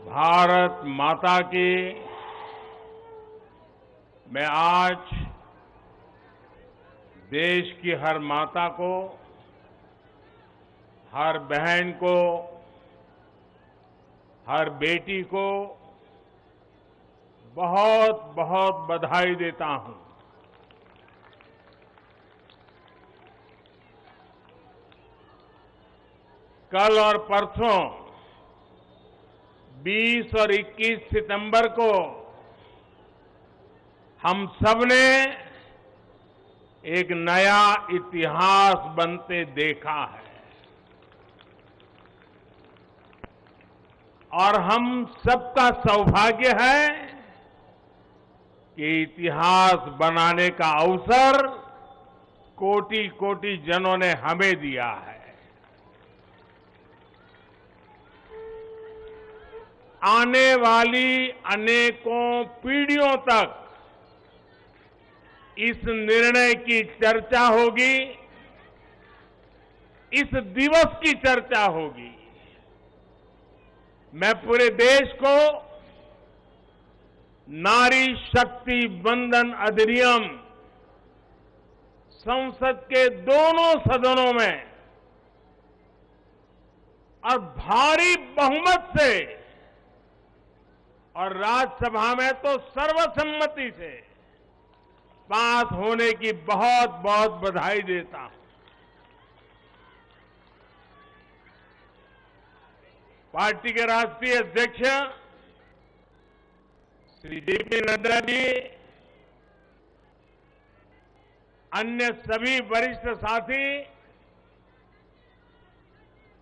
भारत माता की मैं आज देश की हर माता को, हर बहन को, हर बेटी को बहुत बहुत बधाई देता हूं। कल और परसों 20 और 21 सितंबर को हम सबने एक नया इतिहास बनते देखा है और हम सबका सौभाग्य है कि इतिहास बनाने का अवसर कोटि कोटि जनों ने हमें दिया है। आने वाली अनेकों पीढ़ियों तक इस निर्णय की चर्चा होगी, इस दिवस की चर्चा होगी। मैं पूरे देश को नारी शक्ति वंदन अधिनियम संसद के दोनों सदनों में और भारी बहुमत से और राज्यसभा में तो सर्वसम्मति से पास होने की बहुत बहुत बधाई देता हूं। पार्टी के राष्ट्रीय अध्यक्ष श्री जेपी नड्डा जी, अन्य सभी वरिष्ठ साथी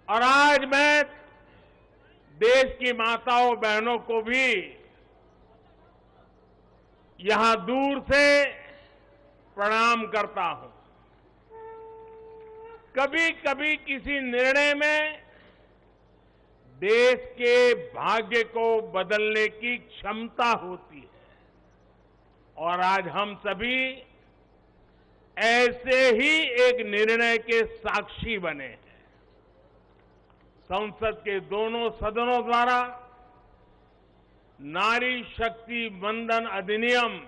और आज मैं देश की माताओं बहनों को भी यहां दूर से प्रणाम करता हूं। कभी कभी किसी निर्णय में देश के भाग्य को बदलने की क्षमता होती है और आज हम सभी ऐसे ही एक निर्णय के साक्षी बने हैं। संसद के दोनों सदनों द्वारा नारी शक्ति वंदन अधिनियम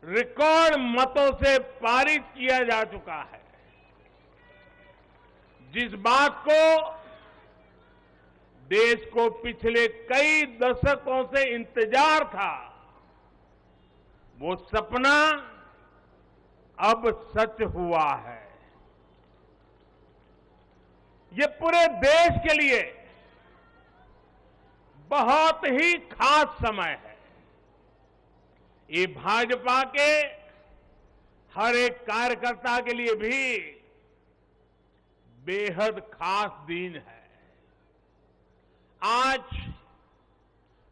रिकॉर्ड मतों से पारित किया जा चुका है। जिस बात को देश को पिछले कई दशकों से इंतजार था, वो सपना अब सच हुआ है। ये पूरे देश के लिए बहुत ही खास समय है। ये भाजपा के हर एक कार्यकर्ता के लिए भी बेहद खास दिन है। आज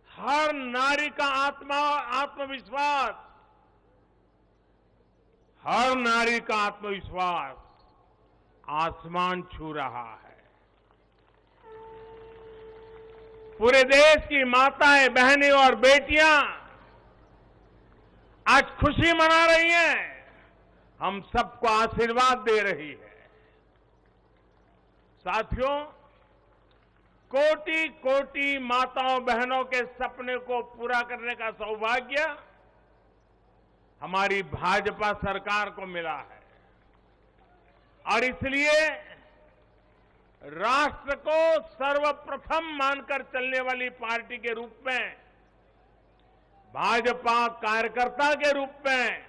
हर नारी का आत्मविश्वास, हर नारी का आत्मविश्वास आसमान छू रहा है। पूरे देश की माताएं, बहनें और बेटियां आज खुशी मना रही हैं, हम सबको आशीर्वाद दे रही है। साथियों, कोटि कोटि माताओं बहनों के सपने को पूरा करने का सौभाग्य हमारी भाजपा सरकार को मिला है और इसलिए राष्ट्र को सर्वप्रथम मानकर चलने वाली पार्टी के रूप में, भाजपा कार्यकर्ता के रूप में,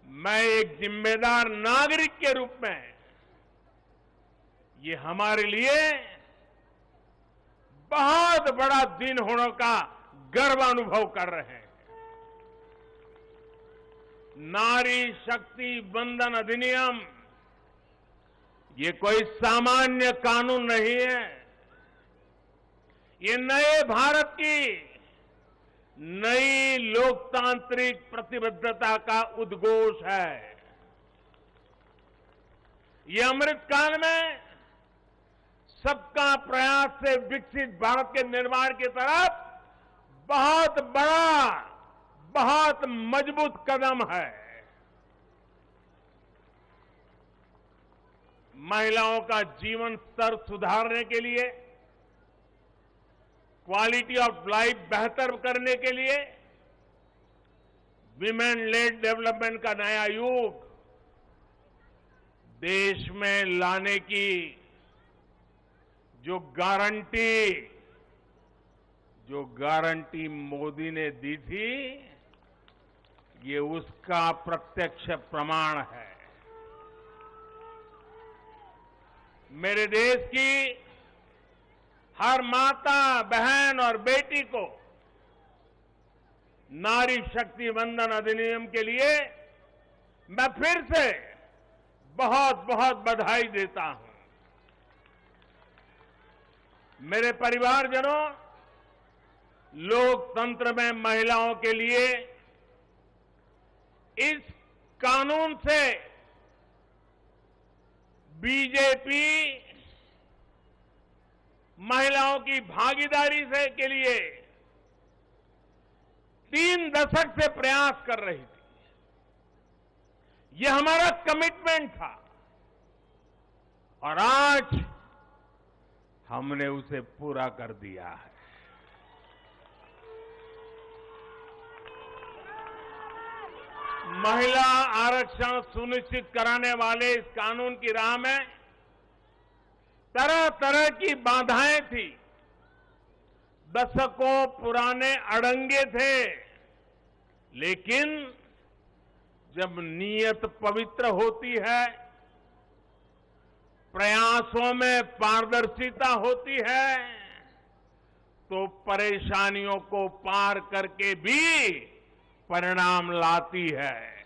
मैं एक जिम्मेदार नागरिक के रूप में ये हमारे लिए बहुत बड़ा दिन होने का गर्व अनुभव कर रहे हैं। नारी शक्ति वंदन अधिनियम ये कोई सामान्य कानून नहीं है। ये नए भारत की नई लोकतांत्रिक प्रतिबद्धता का उद्घोष है। ये अमृतकाल में सबका प्रयास से विकसित भारत के निर्माण की तरफ बहुत बड़ा, बहुत मजबूत कदम है। महिलाओं का जीवन स्तर सुधारने के लिए क्वालिटी ऑफ लाइफ बेहतर करने के लिए विमेन लेड डेवलपमेंट का नया युग देश में लाने की जो गारंटी मोदी ने दी थी, ये उसका प्रत्यक्ष प्रमाण है। मेरे देश की हर माता, बहन और बेटी को नारी शक्ति वंदन अधिनियम के लिए मैं फिर से बहुत बहुत बधाई देता हूं। मेरे परिवारजनों, लोकतंत्र में महिलाओं के लिए इस कानून से बीजेपी महिलाओं की भागीदारी से के लिए 3 दशक से प्रयास कर रही थी। यह हमारा कमिटमेंट था और आज हमने उसे पूरा कर दिया है। महिला आरक्षण सुनिश्चित कराने वाले इस कानून की राह में तरह तरह की बाधाएं थी, दशकों पुराने अड़ंगे थे, लेकिन जब नीयत पवित्र होती है, प्रयासों में पारदर्शिता होती है, तो परेशानियों को पार करके भी परिणाम लाती है।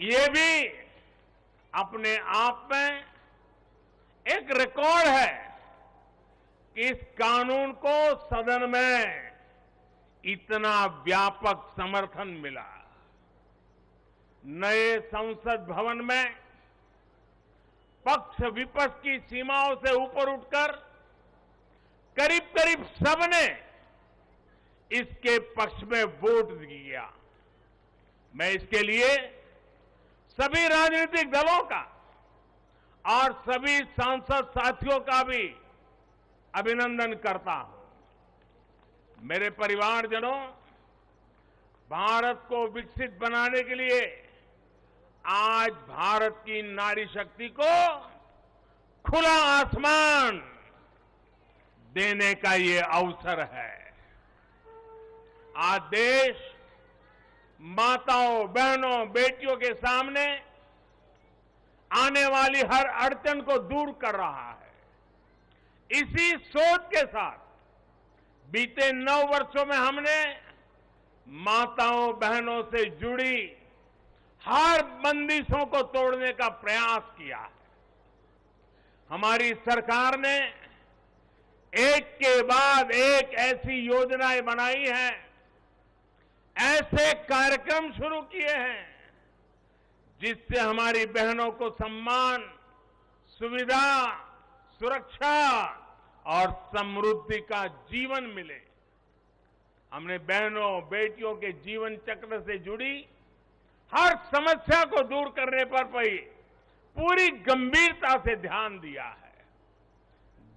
ये भी अपने आप में एक रिकॉर्ड है कि इस कानून को सदन में इतना व्यापक समर्थन मिला। नए संसद भवन में पक्ष विपक्ष की सीमाओं से ऊपर उठकर करीब करीब सबने इसके पक्ष में वोट दिया। मैं इसके लिए सभी राजनीतिक दलों का और सभी सांसद साथियों का भी अभिनंदन करता हूं। मेरे परिवारजनों, भारत को विकसित बनाने के लिए आज भारत की नारी शक्ति को खुला आसमान देने का ये अवसर है। आज देश माताओं, बहनों, बेटियों के सामने आने वाली हर अड़चन को दूर कर रहा है। इसी सोच के साथ बीते 9 वर्षों में हमने माताओं, बहनों से जुड़ी हर बंदिशों को तोड़ने का प्रयास किया है। हमारी सरकार ने एक के बाद एक ऐसी योजनाएं बनाई हैं, ऐसे कार्यक्रम शुरू किए हैं जिससे हमारी बहनों को सम्मान, सुविधा, सुरक्षा और समृद्धि का जीवन मिले। हमने बहनों, बेटियों के जीवन चक्र से जुड़ी हर समस्या को दूर करने पर पूरी गंभीरता से ध्यान दिया है।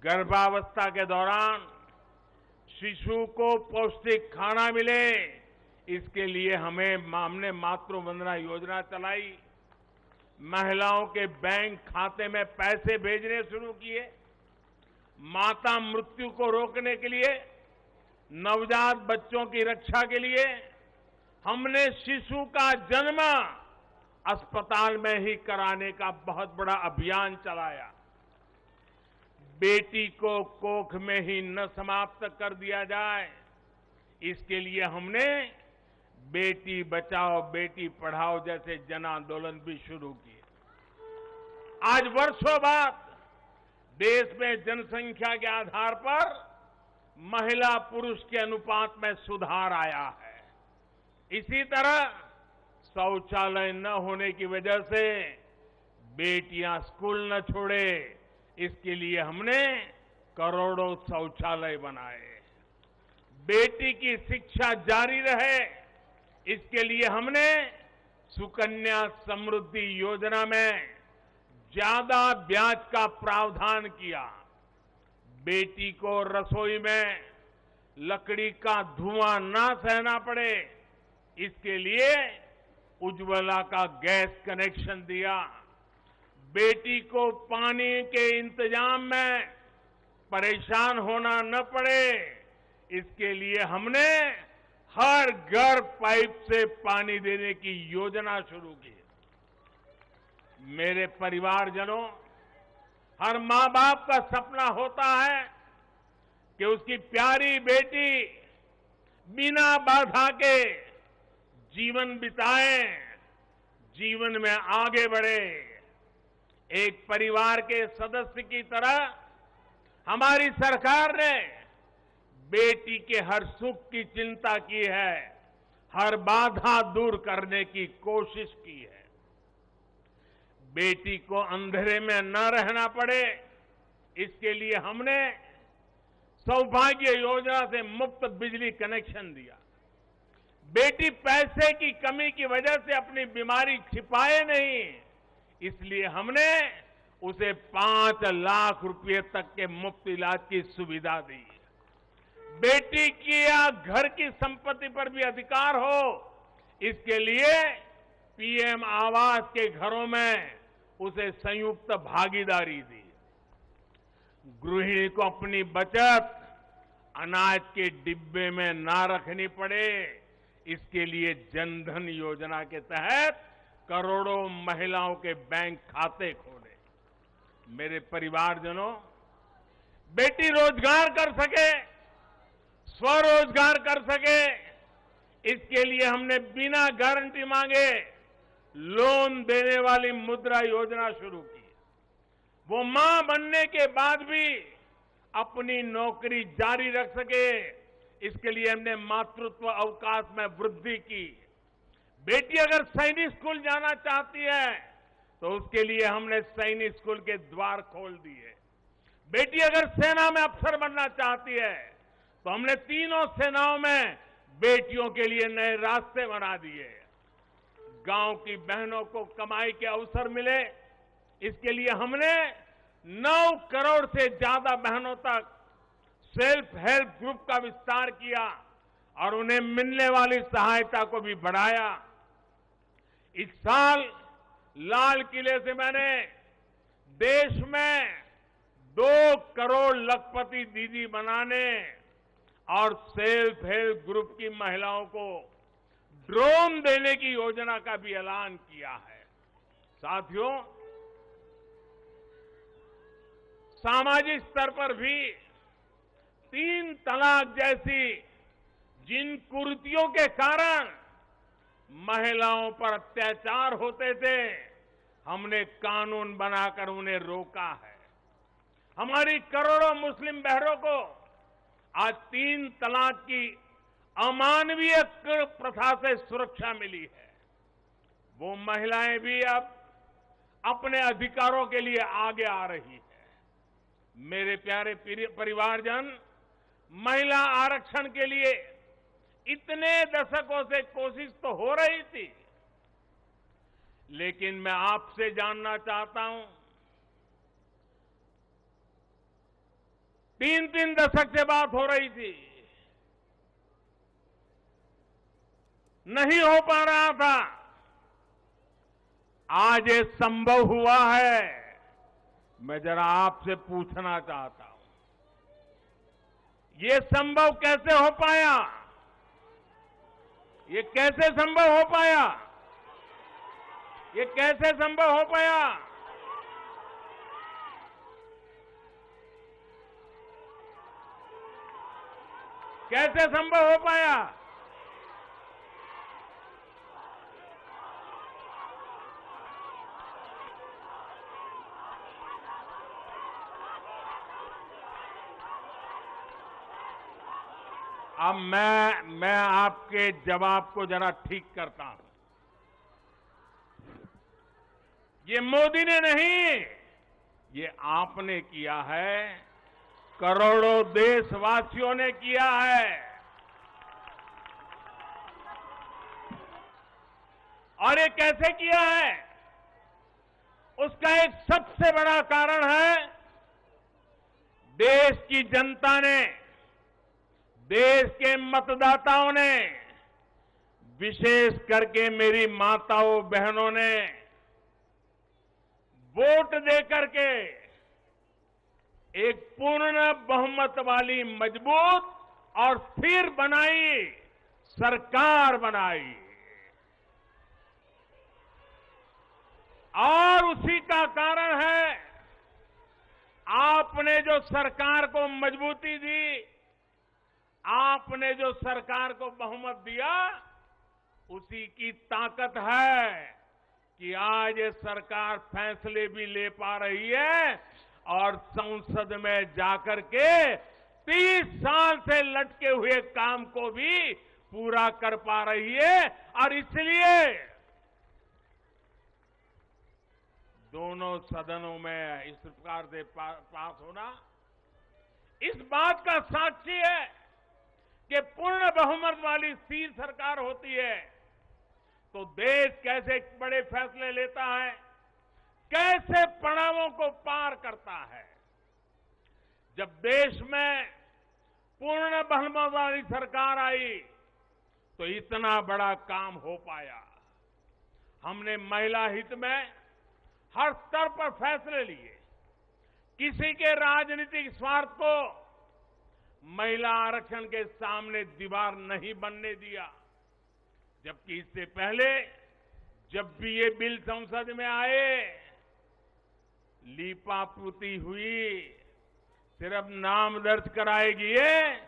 गर्भावस्था के दौरान शिशु को पौष्टिक खाना मिले, इसके लिए हमने मातृ वंदना योजना चलाई। महिलाओं के बैंक खाते में पैसे भेजने शुरू किए। माता मृत्यु को रोकने के लिए, नवजात बच्चों की रक्षा के लिए हमने शिशु का जन्म अस्पताल में ही कराने का बहुत बड़ा अभियान चलाया। बेटी को कोख में ही न समाप्त कर दिया जाए, इसके लिए हमने बेटी बचाओ बेटी पढ़ाओ जैसे जन आंदोलन भी शुरू किए। आज वर्षों बाद देश में जनसंख्या के आधार पर महिला पुरुष के अनुपात में सुधार आया है। इसी तरह शौचालय न होने की वजह से बेटियां स्कूल न छोड़े, इसके लिए हमने करोड़ों शौचालय बनाए। बेटी की शिक्षा जारी रहे, इसके लिए हमने सुकन्या समृद्धि योजना में ज्यादा ब्याज का प्रावधान किया। बेटी को रसोई में लकड़ी का धुआं ना सहना पड़े, इसके लिए उज्ज्वला का गैस कनेक्शन दिया। बेटी को पानी के इंतजाम में परेशान होना न पड़े, इसके लिए हमने हर घर पाइप से पानी देने की योजना शुरू की। मेरे परिवारजनों, हर मां बाप का सपना होता है कि उसकी प्यारी बेटी बिना बाधा के जीवन बिताए, जीवन में आगे बढ़े। एक परिवार के सदस्य की तरह हमारी सरकार ने बेटी के हर सुख की चिंता की है, हर बाधा दूर करने की कोशिश की है। बेटी को अंधेरे में न रहना पड़े, इसके लिए हमने सौभाग्य योजना से मुफ्त बिजली कनेक्शन दिया। बेटी पैसे की कमी की वजह से अपनी बीमारी छिपाए नहीं, इसलिए हमने उसे 5 लाख रुपए तक के मुफ्त इलाज की सुविधा दी। बेटी की या घर की संपत्ति पर भी अधिकार हो, इसके लिए पीएम आवास के घरों में उसे संयुक्त भागीदारी दी। गृहिणी को अपनी बचत अनाज के डिब्बे में ना रखनी पड़े, इसके लिए जनधन योजना के तहत करोड़ों महिलाओं के बैंक खाते खोले। मेरे परिवारजनों, बेटी रोजगार कर सके, स्वरोजगार कर सके, इसके लिए हमने बिना गारंटी मांगे लोन देने वाली मुद्रा योजना शुरू की। वो मां बनने के बाद भी अपनी नौकरी जारी रख सके, इसके लिए हमने मातृत्व अवकाश में वृद्धि की। बेटी अगर सैनिक स्कूल जाना चाहती है तो उसके लिए हमने सैनिक स्कूल के द्वार खोल दिए। बेटी अगर सेना में अफसर बनना चाहती है तो हमने तीनों सेनाओं में बेटियों के लिए नए रास्ते बना दिए। गांव की बहनों को कमाई के अवसर मिले, इसके लिए हमने 9 करोड़ से ज्यादा बहनों तक सेल्फ हेल्प ग्रुप का विस्तार किया और उन्हें मिलने वाली सहायता को भी बढ़ाया। इस साल लाल किले से मैंने देश में 2 करोड़ लखपति दीदी बनाने और सेल्फ हेल्प ग्रुप की महिलाओं को ड्रोन देने की योजना का भी ऐलान किया है। साथियों, सामाजिक स्तर पर भी 3 तलाक जैसी जिन कुरीतियों के कारण महिलाओं पर अत्याचार होते थे, हमने कानून बनाकर उन्हें रोका है। हमारी करोड़ों मुस्लिम बहनों को आज 3 तलाक की अमानवीय प्रथा से सुरक्षा मिली है। वो महिलाएं भी अब अपने अधिकारों के लिए आगे आ रही है। मेरे प्यारे परिवारजन, महिला आरक्षण के लिए इतने दशकों से कोशिश तो हो रही थी, लेकिन मैं आपसे जानना चाहता हूं, 3 दशक से बात हो रही थी, नहीं हो पा रहा था। आज ये संभव हुआ है। मैं जरा आपसे पूछना चाहता हूं, ये संभव कैसे हो पाया? ये कैसे संभव हो पाया? ये कैसे संभव हो पाया? कैसे संभव हो पाया? अब मैं आपके जवाब को जरा ठीक करता हूं। ये मोदी ने नहीं, ये आपने किया है, करोड़ों देशवासियों ने किया है। और ये कैसे किया है? उसका एक सबसे बड़ा कारण है देश की जनता ने, देश के मतदाताओं ने, विशेष करके मेरी माताओं बहनों ने वोट देकर के एक पूर्ण बहुमत वाली मजबूत और स्थिर बनाई सरकार बनाई। और उसी का कारण है आपने जो सरकार को मजबूती दी, आपने जो सरकार को बहुमत दिया, उसी की ताकत है कि आज ये सरकार फैसले भी ले पा रही है और संसद में जाकर के 30 साल से लटके हुए काम को भी पूरा कर पा रही है। और इसलिए दोनों सदनों में इस प्रकार से पास होना इस बात का साक्षी है कि पूर्ण बहुमत वाली स्थिर सरकार होती है तो देश कैसे बड़े फैसले लेता है, कैसे पड़ावों को पार करता है। जब देश में पूर्ण बहुमत वाली सरकार आई तो इतना बड़ा काम हो पाया। हमने महिला हित में हर स्तर पर फैसले लिए, किसी के राजनीतिक स्वार्थ को महिला आरक्षण के सामने दीवार नहीं बनने दिया। जबकि इससे पहले जब भी ये बिल संसद में आए, लीपापोती हुई, सिर्फ नाम दर्ज कराएगी ये,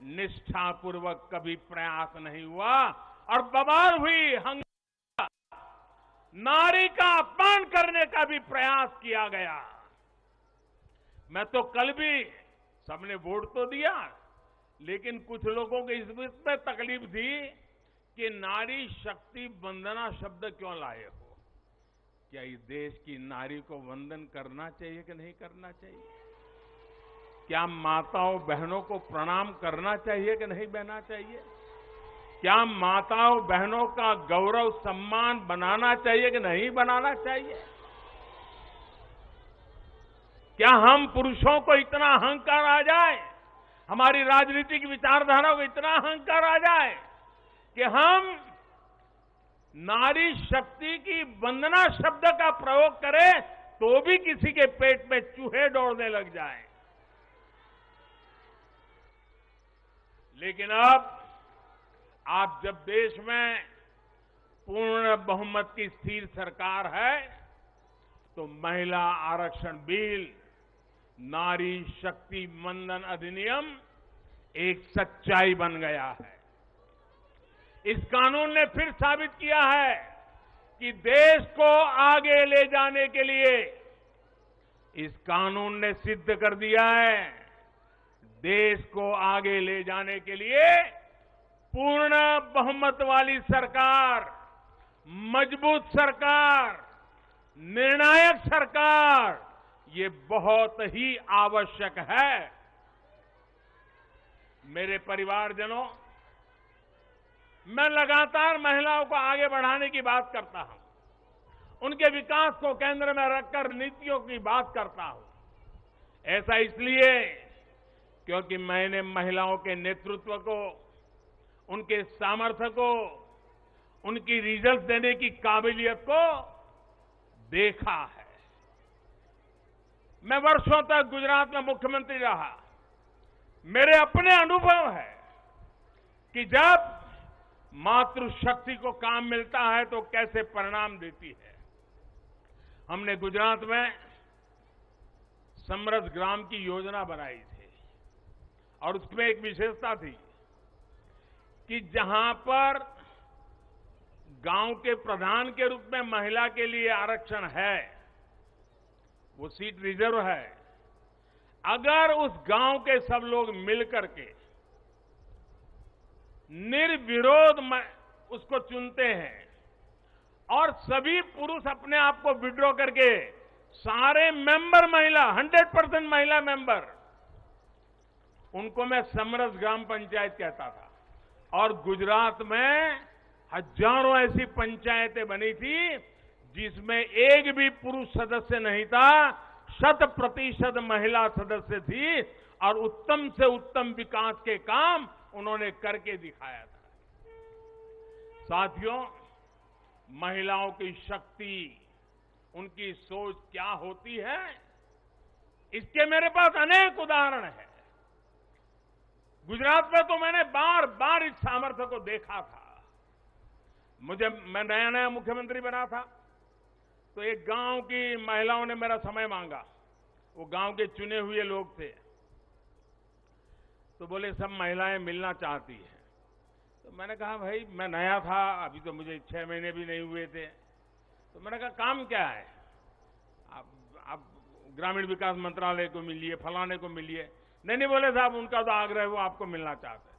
निष्ठापूर्वक कभी प्रयास नहीं हुआ और बवाल हुई, हंगामा, नारी का अपमान करने का भी प्रयास किया गया। मैं तो कल भी, सबने वोट तो दिया, लेकिन कुछ लोगों को इसमें तकलीफ थी कि नारी शक्ति वंदना शब्द क्यों लाए हो। क्या इस देश की नारी को वंदन करना चाहिए कि नहीं करना चाहिए? क्या माताओं बहनों को प्रणाम करना चाहिए कि नहीं बहना चाहिए? क्या माताओं बहनों का गौरव सम्मान बनाना चाहिए कि नहीं बनाना चाहिए? क्या हम पुरुषों को इतना अहंकार आ जाए, हमारी राजनीतिक विचारधारा को इतना अहंकार आ जाए कि हम नारी शक्ति की वंदना शब्द का प्रयोग करें तो भी किसी के पेट में चूहे दौड़ने लग जाएं। लेकिन अब आप जब देश में पूर्ण बहुमत की स्थिर सरकार है तो महिला आरक्षण बिल, नारी शक्ति वंदन अधिनियम एक सच्चाई बन गया है। इस कानून ने फिर साबित किया है कि देश को आगे ले जाने के लिए, इस कानून ने सिद्ध कर दिया है, देश को आगे ले जाने के लिए पूर्ण बहुमत वाली सरकार, मजबूत सरकार, निर्णायक सरकार, ये बहुत ही आवश्यक है। मेरे परिवारजनों, मैं लगातार महिलाओं को आगे बढ़ाने की बात करता हूं, उनके विकास को केंद्र में रखकर नीतियों की बात करता हूं। ऐसा इसलिए क्योंकि मैंने महिलाओं के नेतृत्व को, उनके सामर्थ्य को, उनकी रिजल्ट देने की काबिलियत को देखा है। मैं वर्षों तक गुजरात में मुख्यमंत्री रहा। मेरे अपने अनुभव है कि जब मातृशक्ति को काम मिलता है तो कैसे परिणाम देती है। हमने गुजरात में समृद्ध ग्राम की योजना बनाई थी और उसमें एक विशेषता थी कि जहां पर गांव के प्रधान के रूप में महिला के लिए आरक्षण है, वो सीट रिजर्व है, अगर उस गांव के सब लोग मिलकर के निर्विरोध उसको चुनते हैं और सभी पुरुष अपने आप को विड्रॉ करके सारे मेंबर महिला, 100% महिला मेंबर, उनको मैं समरस ग्राम पंचायत कहता था। और गुजरात में हजारों ऐसी पंचायतें बनी थी जिसमें एक भी पुरुष सदस्य नहीं था, 100% महिला सदस्य थी और उत्तम से उत्तम विकास के काम उन्होंने करके दिखाया था। साथियों, महिलाओं की शक्ति, उनकी सोच क्या होती है, इसके मेरे पास अनेक उदाहरण हैं। गुजरात में तो मैंने बार बार इस सामर्थ्य को देखा था। मैं नया नया मुख्यमंत्री बना था, तो एक गांव की महिलाओं ने मेरा समय मांगा। वो गांव के चुने हुए लोग थे, तो बोले सब महिलाएं मिलना चाहती हैं। तो मैंने कहा भाई मैं नया था, अभी तो मुझे 6 महीने भी नहीं हुए थे। तो मैंने कहा काम क्या है, आप ग्रामीण विकास मंत्रालय को मिलिए, फलाने को मिलिए। नहीं बोले साहब उनका तो आग्रह है, वो आपको मिलना चाहते हैं।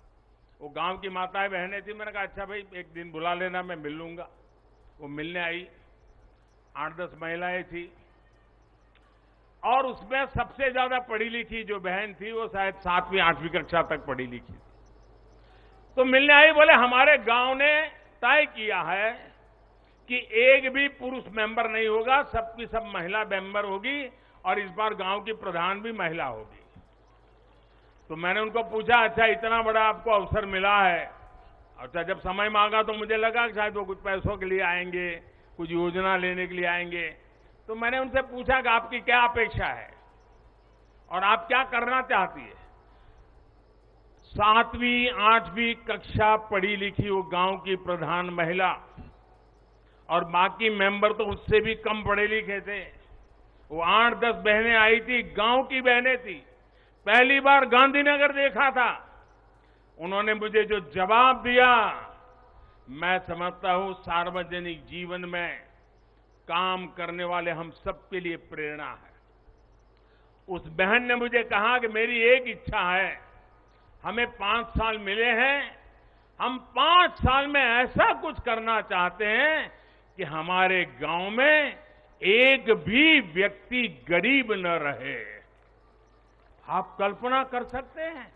वो गांव की माताएं बहनें थी। मैंने कहा अच्छा भाई एक दिन बुला लेना, मैं मिल लूंगा। वो मिलने आई, 8-10 महिलाएं थी और उसमें सबसे ज्यादा पढ़ी लिखी जो बहन थी वो शायद 7वीं 8वीं कक्षा तक पढ़ी लिखी थी। तो मिलने आई, बोले हमारे गांव ने तय किया है कि एक भी पुरुष मेंबर नहीं होगा, सबकी सब महिला मेंबर होगी और इस बार गांव की प्रधान भी महिला होगी। तो मैंने उनको पूछा अच्छा इतना बड़ा आपको अवसर मिला है। अच्छा जब समय मांगा तो मुझे लगा कि शायद वो कुछ पैसों के लिए आएंगे, कुछ योजना लेने के लिए आएंगे। तो मैंने उनसे पूछा कि आपकी क्या अपेक्षा है और आप क्या करना चाहती है। 7वीं 8वीं कक्षा पढ़ी लिखी वो गांव की प्रधान महिला और बाकी मेंबर तो उससे भी कम पढ़े लिखे थे। वो 8-10 बहनें आई थी, गांव की बहनें थी। पहली बार गांधीनगर देखा था। उन्होंने मुझे जो जवाब दिया, मैं समझता हूं सार्वजनिक जीवन में काम करने वाले हम सबके लिए प्रेरणा है। उस बहन ने मुझे कहा कि मेरी एक इच्छा है, हमें 5 साल मिले हैं, हम 5 साल में ऐसा कुछ करना चाहते हैं कि हमारे गांव में एक भी व्यक्ति गरीब न रहे। आप कल्पना कर सकते हैं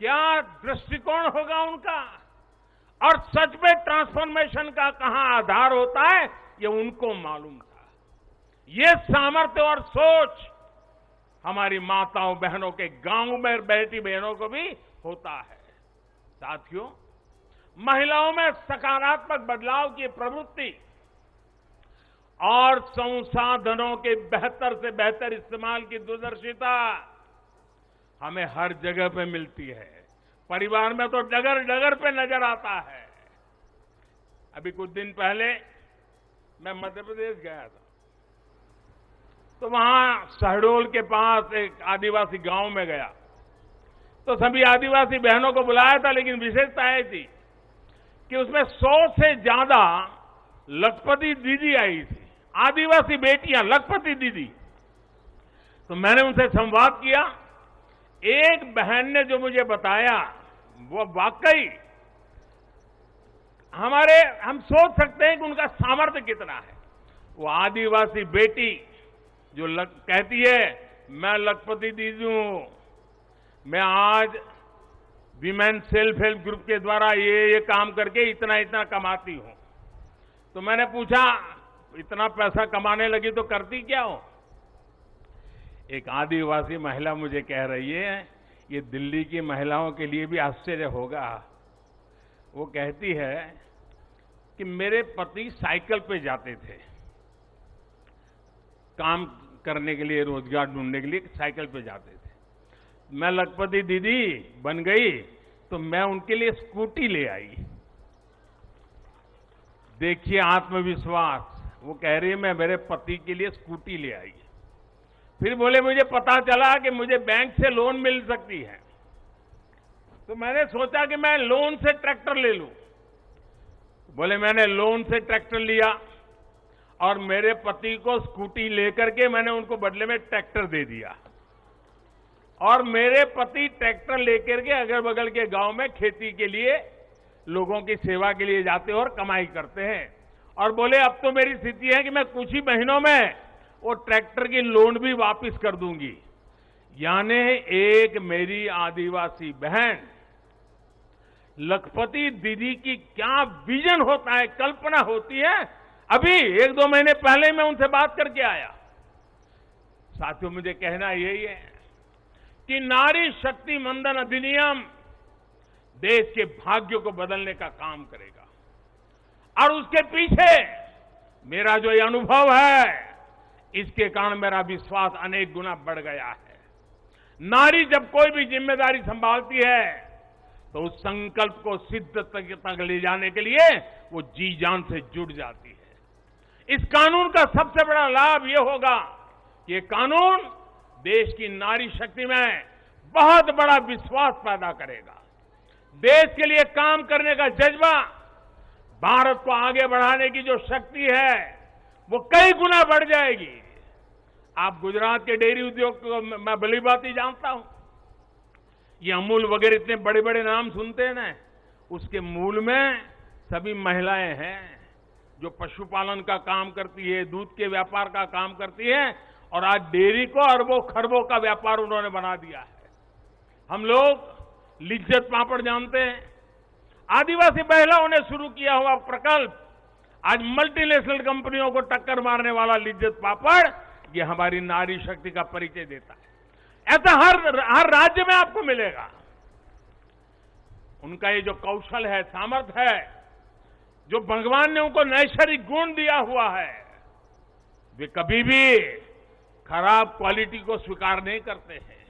क्या दृष्टिकोण होगा उनका। और सच में ट्रांसफॉर्मेशन का कहां आधार होता है ये उनको मालूम था। ये सामर्थ्य और सोच हमारी माताओं बहनों के गांव में बैठी बहनों को भी होता है। साथियों, महिलाओं में सकारात्मक बदलाव की प्रवृत्ति और संसाधनों के बेहतर से बेहतर इस्तेमाल की दूरदर्शिता हमें हर जगह पे मिलती है। परिवार में तो डगर डगर पे नजर आता है। अभी कुछ दिन पहले मैं मध्य प्रदेश गया था, तो वहां शहडोल के पास एक आदिवासी गांव में गया, तो सभी आदिवासी बहनों को बुलाया था, लेकिन विशेषता यह थी कि उसमें 100 से ज्यादा लखपति दीदी आई थी, आदिवासी बेटियां, लखपति दीदी। तो मैंने उनसे संवाद किया। एक बहन ने जो मुझे बताया वो वाकई हम सोच सकते हैं कि उनका सामर्थ्य कितना है। वो आदिवासी बेटी जो कहती है मैं लखपति दीदी हूं, मैं आज विमेन सेल्फ हेल्प ग्रुप के द्वारा ये काम करके इतना इतना कमाती हूं। तो मैंने पूछा इतना पैसा कमाने लगी तो करती क्या हो। एक आदिवासी महिला मुझे कह रही है, ये दिल्ली की महिलाओं के लिए भी आश्चर्य होगा। वो कहती है कि मेरे पति साइकिल पे जाते थे काम करने के लिए, रोजगार ढूंढने के लिए साइकिल पे जाते थे। मैं लखपति दीदी बन गई तो मैं उनके लिए स्कूटी ले आई। देखिए आत्मविश्वास। वो कह रही है मैं मेरे पति के लिए स्कूटी ले आई। फिर बोले मुझे पता चला कि मुझे बैंक से लोन मिल सकती है, तो मैंने सोचा कि मैं लोन से ट्रैक्टर ले लूं। बोले मैंने लोन से ट्रैक्टर लिया और मेरे पति को स्कूटी लेकर के मैंने उनको बदले में ट्रैक्टर दे दिया। और मेरे पति ट्रैक्टर लेकर के अगल बगल के गांव में खेती के लिए लोगों की सेवा के लिए जाते हैं और कमाई करते हैं। और बोले अब तो मेरी स्थिति है कि मैं कुछ ही महीनों में वो ट्रैक्टर की लोन भी वापस कर दूंगी। यानी एक मेरी आदिवासी बहन लखपति दीदी की क्या विजन होता है, कल्पना होती है। अभी 1-2 महीने पहले मैं उनसे बात करके आया। साथियों, मुझे कहना यही है कि नारी शक्ति मंदन अधिनियम देश के भाग्य को बदलने का काम करेगा। और उसके पीछे मेरा जो ये अनुभव है, इसके कारण मेरा विश्वास अनेक गुना बढ़ गया है। नारी जब कोई भी जिम्मेदारी संभालती है तो उस संकल्प को सिद्ध तक ले जाने के लिए वो जी जान से जुड़ जाती है। इस कानून का सबसे बड़ा लाभ ये होगा कि ये कानून देश की नारी शक्ति में बहुत बड़ा विश्वास पैदा करेगा। देश के लिए काम करने का जज्बा, भारत को आगे बढ़ाने की जो शक्ति है वो कई गुना बढ़ जाएगी। आप गुजरात के डेयरी उद्योग को मैं भली बात ही जानता हूं। ये अमूल वगैरह इतने बड़े बड़े नाम सुनते हैं ना, उसके मूल में सभी महिलाएं हैं जो पशुपालन का काम करती है, दूध के व्यापार का काम करती है, और आज डेयरी को अरबों खरबों का व्यापार उन्होंने बना दिया है। हम लोग लिज्जत पापड़ जानते हैं, आदिवासी महिलाओं ने शुरू किया हुआ प्रकल्प आज मल्टीनेशनल कंपनियों को टक्कर मारने वाला लिज्जत पापड़, ये हमारी नारी शक्ति का परिचय देता है। ऐसा हर राज्य में आपको मिलेगा। उनका ये जो कौशल है, सामर्थ्य है, जो भगवान ने उनको नैसर्गिक गुण दिया हुआ है, वे कभी भी खराब क्वालिटी को स्वीकार नहीं करते हैं।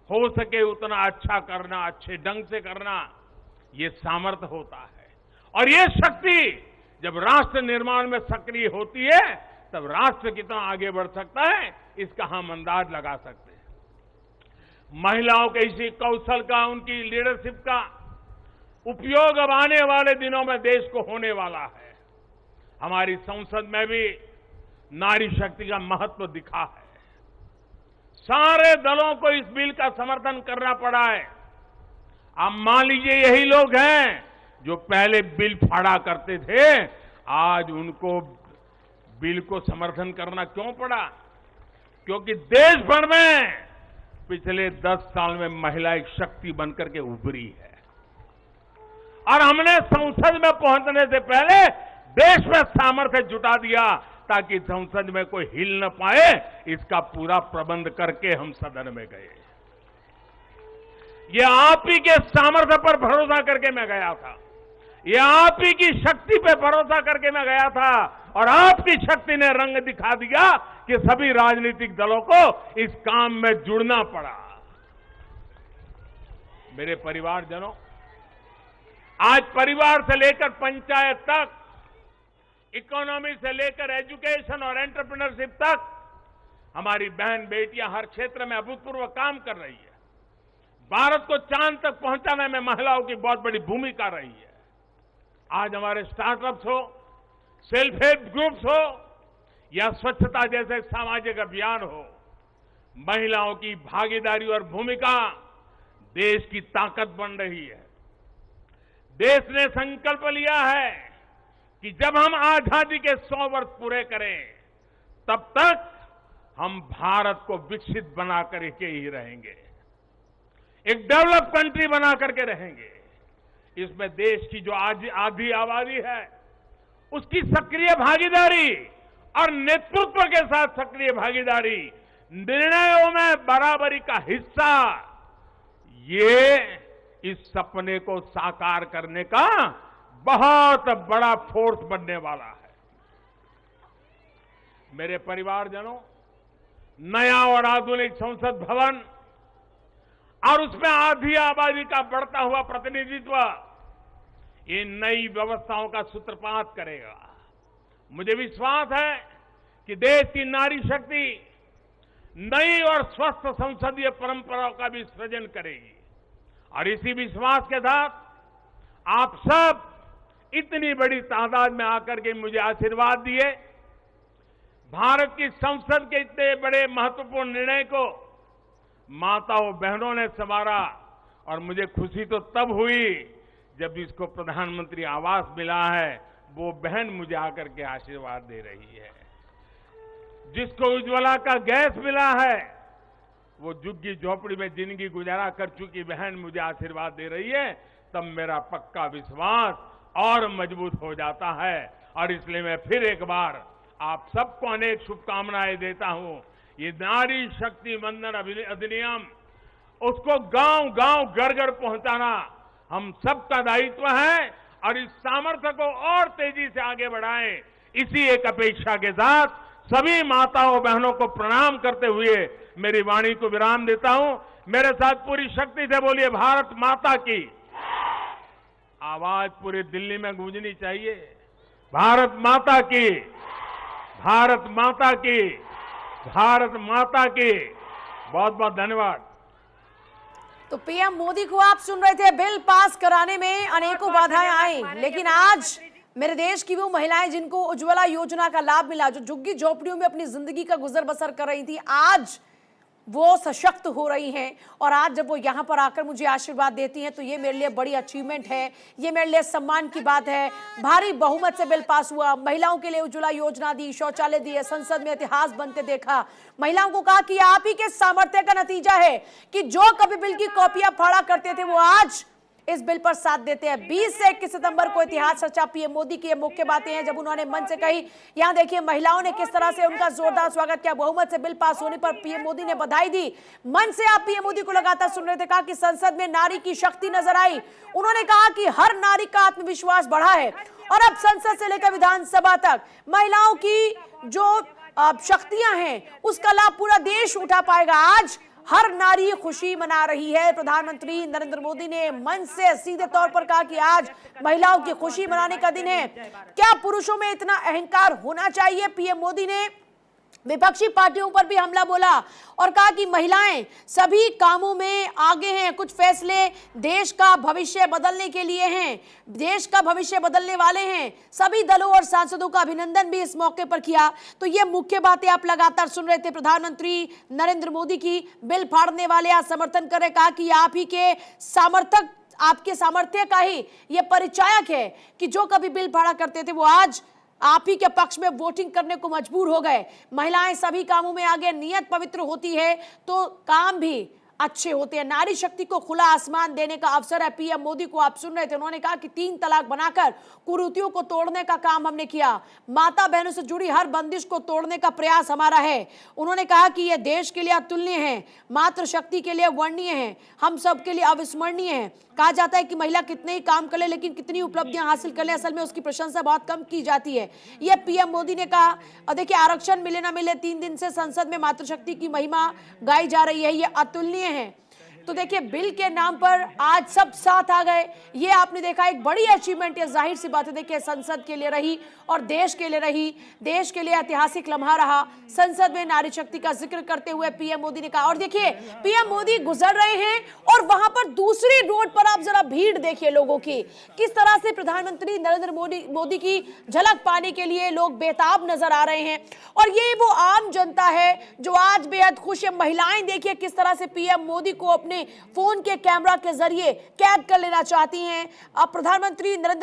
हो सके उतना अच्छा करना, अच्छे ढंग से करना, ये सामर्थ्य होता है। और ये शक्ति जब राष्ट्र निर्माण में सक्रिय होती है तब राष्ट्र कितना आगे बढ़ सकता है, इसका हम अंदाज लगा सकते हैं। महिलाओं के इसी कौशल का, उनकी लीडरशिप का उपयोग अब आने वाले दिनों में देश को होने वाला है। हमारी संसद में भी नारी शक्ति का महत्व दिखा है। सारे दलों को इस बिल का समर्थन करना पड़ा है। आप मान लीजिए यही लोग हैं जो पहले बिल फाड़ा करते थे, आज उनको बिल को समर्थन करना क्यों पड़ा? क्योंकि देश भर में पिछले 10 साल में महिला एक शक्ति बनकर के उभरी है। और हमने संसद में पहुंचने से पहले देश में सामर्थ्य जुटा दिया ताकि संसद में कोई हिल न पाए, इसका पूरा प्रबंध करके हम सदन में गए। ये आप ही के सामर्थ्य पर भरोसा करके मैं गया था, ये आप ही की शक्ति पे भरोसा करके मैं गया था, और आपकी शक्ति ने रंग दिखा दिया कि सभी राजनीतिक दलों को इस काम में जुड़ना पड़ा। मेरे परिवारजनों, आज परिवार से लेकर पंचायत तक, इकोनॉमी से लेकर एजुकेशन और एंटरप्रेन्योरशिप तक हमारी बहन बेटियां हर क्षेत्र में अभूतपूर्व काम कर रही है। भारत को चांद तक पहुंचाने में महिलाओं की बहुत बड़ी भूमिका रही है। आज हमारे स्टार्टअप्स हो, सेल्फ हेल्प ग्रुप्स हो या स्वच्छता जैसे सामाजिक अभियान हो, महिलाओं की भागीदारी और भूमिका देश की ताकत बन रही है। देश ने संकल्प लिया है कि जब हम आजादी के 100 वर्ष पूरे करें तब तक हम भारत को विकसित बना करके ही रहेंगे, एक डेवलप कंट्री बना करके रहेंगे। इसमें देश की जो आधी आबादी है उसकी सक्रिय भागीदारी और नेतृत्व के साथ सक्रिय भागीदारी, निर्णयों में बराबरी का हिस्सा, ये इस सपने को साकार करने का बहुत बड़ा फोर्स बनने वाला है। मेरे परिवारजनों, नया और आधुनिक संसद भवन और उसमें आधी आबादी का बढ़ता हुआ प्रतिनिधित्व, ये नई व्यवस्थाओं का सूत्रपात करेगा। मुझे विश्वास है कि देश की नारी शक्ति नई और स्वस्थ संसदीय परंपराओं का भी सृजन करेगी। और इसी विश्वास के साथ आप सब इतनी बड़ी तादाद में आकर के मुझे आशीर्वाद दिए। भारत की संसद के इतने बड़े महत्वपूर्ण निर्णय को माताओं बहनों ने संवारा, और मुझे खुशी तो तब हुई जब इसको प्रधानमंत्री आवास मिला है, वो बहन मुझे आकर के आशीर्वाद दे रही है। जिसको उज्ज्वला का गैस मिला है, वो झुग्गी झोपड़ी में जिंदगी गुजारा कर चुकी बहन मुझे आशीर्वाद दे रही है, तब मेरा पक्का विश्वास और मजबूत हो जाता है। और इसलिए मैं फिर एक बार आप सबको अनेक शुभकामनाएं देता हूं। ये नारी शक्ति वंदन अधिनियम, उसको गांव गांव घर घर पहुंचाना हम सबका दायित्व है और इस सामर्थ्य को और तेजी से आगे बढ़ाएं। इसी एक अपेक्षा के साथ सभी माताओं बहनों को प्रणाम करते हुए मेरी वाणी को विराम देता हूं। मेरे साथ पूरी शक्ति से बोलिए, भारत माता की। आवाज पूरी दिल्ली में गूंजनी चाहिए, भारत माता की, भारत माता की, भारत माता की। बहुत बहुत धन्यवाद। तो पीएम मोदी को आप सुन रहे थे। बिल पास कराने में अनेकों बाधाएं आई, लेकिन आज मेरे देश की वो महिलाएं जिनको उज्ज्वला योजना का लाभ मिला, जो झुग्गी झोपड़ियों में अपनी जिंदगी का गुजर बसर कर रही थी, आज वो सशक्त हो रही हैं। और आज जब वो यहाँ पर आकर मुझे आशीर्वाद देती हैं तो ये मेरे लिए बड़ी अचीवमेंट है, ये मेरे लिए सम्मान की बात है। भारी बहुमत से बिल पास हुआ, महिलाओं के लिए उज्ज्वला योजना दी, शौचालय दिए, संसद में इतिहास बनते देखा। महिलाओं को कहा कि आप ही के सामर्थ्य का नतीजा है कि जो कभी बिल की कॉपियां फाड़ा करते थे वो आज इस बिल पर साथ देते हैं। 20 से 21 सितंबर को इतिहास रचा पीएम मोदी की ये मुख्य बातें हैं जब उन्होंने मंच से कही। यहां देखिए महिलाओं ने किस तरह से उनका जोरदार स्वागत किया। बहुमत से बिल पास होने पर पीएम मोदी ने बधाई दी। मंच से आप पीएम मोदी को लगातार सुन रहे थे। कहा कि संसद में नारी की शक्ति नजर आई। उन्होंने कहा कि हर नारी का आत्मविश्वास बढ़ा है और अब संसद से लेकर विधानसभा तक महिलाओं की जो शक्तियां हैं उसका लाभ पूरा देश उठा पाएगा। आज हर नारी खुशी मना रही है। प्रधानमंत्री नरेंद्र मोदी ने मंच से सीधे तौर पर कहा कि आज महिलाओं की खुशी मनाने का दिन है। क्या पुरुषों में इतना अहंकार होना चाहिए? पीएम मोदी ने विपक्षी पार्टियों पर भी हमला बोला और कहा कि महिलाएं सभी कामों में आगे हैं, कुछ फैसले देश का भविष्य बदलने के लिए हैं, देश का भविष्य बदलने वाले हैं। सभी दलों और सांसदों का अभिनंदन भी इस मौके पर किया। तो ये मुख्य बातें आप लगातार सुन रहे थे। प्रधानमंत्री नरेंद्र मोदी की बिल फाड़ने वाले आज समर्थन कर रहे। कहा कि आप ही के सामर्थ्य, आपके सामर्थ्य का ही ये परिचायक है कि जो कभी बिल फाड़ा करते थे वो आज आप ही के पक्ष में वोटिंग करने को मजबूर हो गए। महिलाएं सभी कामों में आगे, नियत पवित्र होती है तो काम भी अच्छे होते हैं। नारी शक्ति को खुला आसमान देने का अवसर है। पीएम मोदी को आप सुन रहे थे। उन्होंने कहा कि 3 तलाक बनाकर कुरीतियों को तोड़ने का काम हमने किया। माता बहनों से जुड़ी हर बंदिश को तोड़ने का प्रयास हमारा है। उन्होंने कहा कि यह देश के लिए अतुलनीय है, मातृ शक्ति के लिए वर्णनीय है, हम सब के लिए अविस्मरणीय है। कहा जाता है कि महिला कितने ही काम कर ले लेकिन कितनी उपलब्धियां हासिल कर ले, असल में उसकी प्रशंसा बहुत कम की जाती है। यह पीएम मोदी ने कहा। और देखिए, आरक्षण मिले ना मिले, 3 दिन से संसद में मातृशक्ति की महिमा गाई जा रही है, यह अतुलनीय है। तो देखिए, बिल के नाम पर आज सब साथ आ गए। ये आपने देखा, एक बड़ी अचीवमेंट है। जाहिर सी बात है, देखिए संसद के लिए रही और देश के लिए रही, देश के लिए ऐतिहासिक लम्हा रहा। संसद में नारी शक्ति का जिक्र करते हुए पीएम मोदी ने कहा। और देखिए, पीएम मोदी गुजर रहे हैं और वहां पर दूसरी रोड पर आप जरा भीड़ देखिए लोगों की, किस तरह से प्रधानमंत्री नरेंद्र मोदी की झलक पाने के लिए लोग बेताब नजर आ रहे हैं। और ये वो आम जनता है जो आज बेहद खुश है। महिलाएं देखिए किस तरह से पीएम मोदी को अपने फोन के कैमरा के जरिए कैद कर लेना चाहती हैं। अब प्रधानमंत्री नरेंद्र